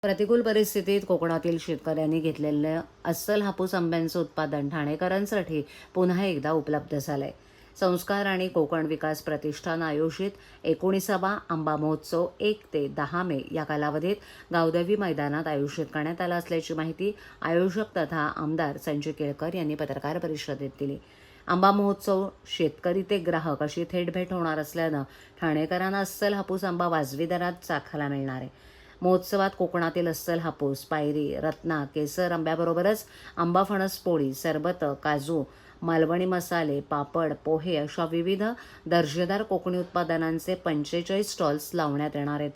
प्रतिकूल परिस्थितीत कोकणातील शेतकऱ्यांनी घेतलेल्या अस्सल हापूस आंब्यांचं उत्पादन ठाणेकरांसाठी पुन्हा एकदा उपलब्ध झालंय. संस्कार आणि कोकण विकास प्रतिष्ठान आयोजित 19वा आंबा महोत्सव 1 ते 10 मे या कालावधीत गावदेवी मैदानात आयोजित करण्यात आला असल्याची माहिती आयोजक तथा आमदार संजय केळकर यांनी पत्रकार परिषदेत दिली. आंबा महोत्सव शेतकरी ते ग्राहक अशी थेट भेट होणार असल्यानं ठाणेकरांना अस्सल हापूस आंबा वाजवी दरात चाखायला मिळणार आहे. महोत्सवात कोकणातील अस्सल हापूस, पायरी, रत्ना, केसर आंब्याबरोबरच आंबा फणस पोळी, सरबत, काजू, मालवणी मसाले, पापड, पोहे अशा विविध दर्जेदार कोकणी उत्पादनांचे 45 स्टॉल्स लावण्यात येणार आहेत.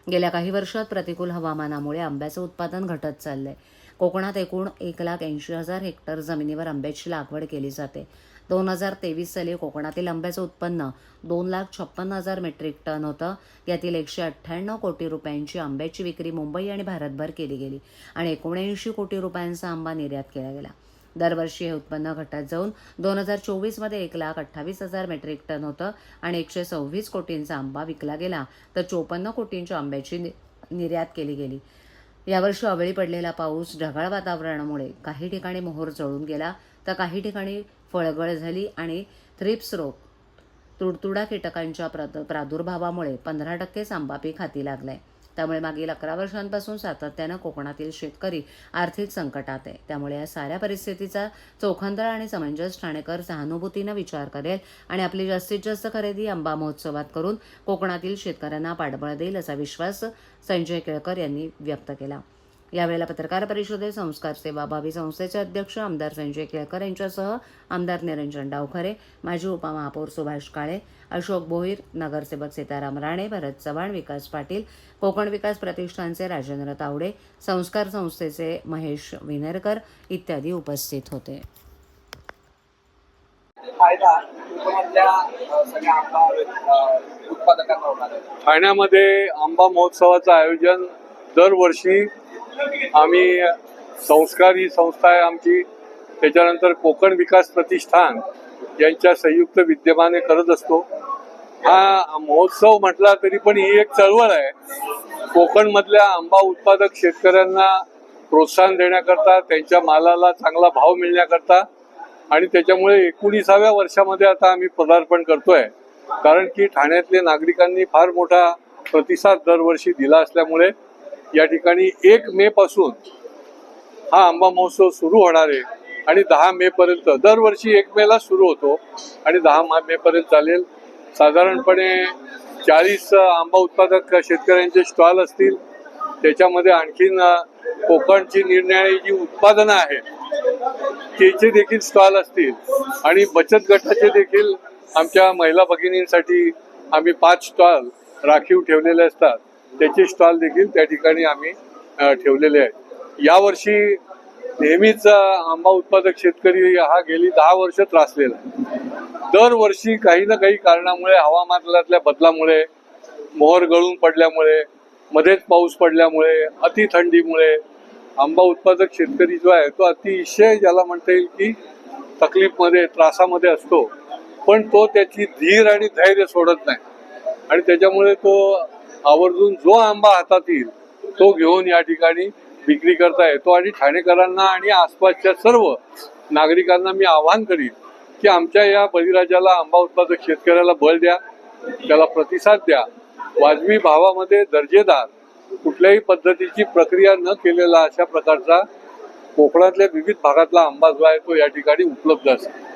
गेल्या काही वर्षात प्रतिकूल हवामानामुळे आंब्याचं उत्पादन घटत चाललंय. कोकणात एकूण 1,80,000 हेक्टर जमिनीवर आंब्याची लागवड केली जाते. 2023 साली कोकणातील आंब्याचं उत्पन्न 2,56,000 मेट्रिक टन होतं. यातील 198 कोटी रुपयांची आंब्याची विक्री मुंबई आणि भारतभर केली गेली आणि 79 कोटी रुपयांचा आंबा निर्यात केला गेला. दरवर्षी हे उत्पन्न घटत जाऊन 2024मध्ये 1,28,000 मेट्रिक टन होतं आणि 126 कोटींचा आंबा विकला गेला, तर 54 कोटींच्या आंब्याची निर्यात केली गेली. यावर्षी अवेळी पडलेला पाऊस, ढगाळ वातावरणामुळे काही ठिकाणी मोहोर जळून गेला, तर काही ठिकाणी फळगळ झाली आणि थ्रिप्स रोग, तुडतुडा कीटकांच्या प्रादुर्भावामुळे 15% आंबा पीक हाती लागलंय. त्यामुळे मागील 11 वर्षांपासून सातत्यानं कोकणातील शेतकरी आर्थिक संकटात आहे. त्यामुळे या साऱ्या परिस्थितीचा चोखंदळ आणि समंजस ठाणेकर सहानुभूतीनं विचार करेल आणि आपली जास्तीत जास्त खरेदी आंबा महोत्सवात करून कोकणातील शेतकऱ्यांना पाठबळ देईल असा विश्वास संजय केळकर यांनी व्यक्त केला. यावेळेला पत्रकार परिषदेत संस्कार सेवाभावी संस्थेचे अध्यक्ष आमदार संजय केळकर यांच्यासह आमदार निरंजन डावखरे, माजी उपमहापौर सुभाष काळे, अशोक भोईर, नगरसेवक सीताराम राणे, भरत चव्हाण, विकास पाटील, कोकण विकास प्रतिष्ठानचे राजेंद्र तावडे, संस्कार संस्थेचे महेश विनेरकर इत्यादी उपस्थित होते. ठाण्यामध्ये आंबा महोत्सवाचं आयोजन दरवर्षी आम्ही, संस्कार ही संस्था आहे आमची, त्याच्यानंतर कोकण विकास प्रतिष्ठान यांच्या संयुक्त विद्यमाने करत असतो. हा महोत्सव म्हटला तरी पण ही एक चळवळ आहे. कोकणमधल्या आंबा उत्पादक शेतकऱ्यांना प्रोत्साहन देण्याकरता, त्यांच्या मालाला चांगला भाव मिळण्याकरता आणि त्याच्यामुळे 19व्या वर्षामध्ये आता आम्ही पदार्पण करतोय. कारण की ठाण्यातल्या नागरिकांनी फार मोठा प्रतिसाद दरवर्षी दिला असल्यामुळे या ठिकाणी 1 मे पासून हा आंबा महोत्सव सुरू होणार आहे आणि 10 मे पर्यंत, दरवर्षी 1 मेला सुरू होतो आणि 10 मे पर्यंत चालेल. साधारणपणे 40 आंबा उत्पादक शेतकऱ्यांचे स्टॉल असतील. त्याच्यामध्ये आणखीन कोकणची निरनिराळी जी उत्पादनं आहेत त्याचे देखील स्टॉल असतील आणि बचत गटाचे देखील आमच्या महिला भगिनींसाठी आम्ही 5 स्टॉल राखीव ठेवलेले असतात. त्याचे स्टॉल देखील त्या ठिकाणी आम्ही ठेवलेले आहेत. यावर्षी नेहमीच आंबा उत्पादक शेतकरी हा गेली 10 वर्ष त्रासलेला आहे. दरवर्षी काही ना काही कारणामुळे, हवामानातल्या बदलामुळे, मोहर गळून पडल्यामुळे, मध्येच पाऊस पडल्यामुळे, अति थंडीमुळे आंबा उत्पादक शेतकरी जो आहे तो अतिशय, ज्याला म्हणता येईल की तकलीफमध्ये, त्रासामध्ये असतो. पण तो त्याची धीर आणि धैर्य सोडत नाही आणि त्याच्यामुळे तो आवर्जून जो आंबा हातात येईल तो घेऊन या ठिकाणी विक्री करता येतो. आणि ठाणेकरांना आणि आसपासच्या सर्व नागरिकांना मी आवाहन करीन की आमच्या या बळीराजाला, आंबा उत्पादक शेतकऱ्याला बळ द्या, त्याला प्रतिसाद द्या. वाजवी भावामध्ये दर्जेदार, कुठल्याही पद्धतीची प्रक्रिया न केलेला अशा प्रकारचा कोकणातल्या विविध भागातला आंबा जो आहे तो या ठिकाणी उपलब्ध असेल.